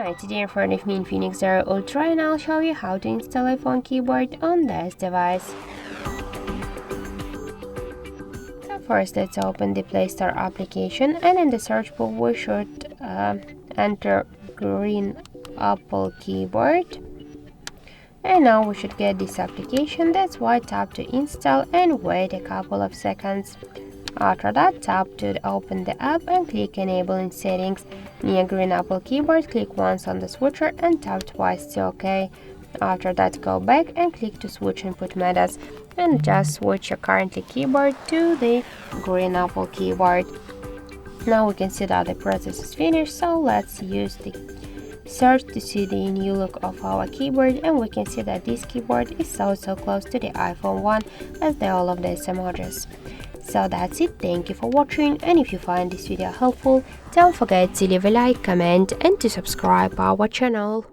Hi, today in front of me Infinix Zero Ultra, and I'll show you how to install iPhone keyboard on this device. So first, let's open the Play Store application, and in the search bar we should enter green Apple keyboard. And now we should get this application. That's why tap to install and wait a couple of seconds. After that, tap to open the app and click Enable in Settings. Near green Apple keyboard, click once on the switcher and tap twice to OK. After that, go back and click to switch input methods and just switch your current keyboard to the green Apple keyboard. Now we can see that the process is finished, so let's use the search to see the new look of our keyboard, and we can see that this keyboard is so close to the iPhone 1 as they all of the same emojis. So that's it, thank you for watching, and if you find this video helpful, don't forget to leave a like, comment and to subscribe our channel.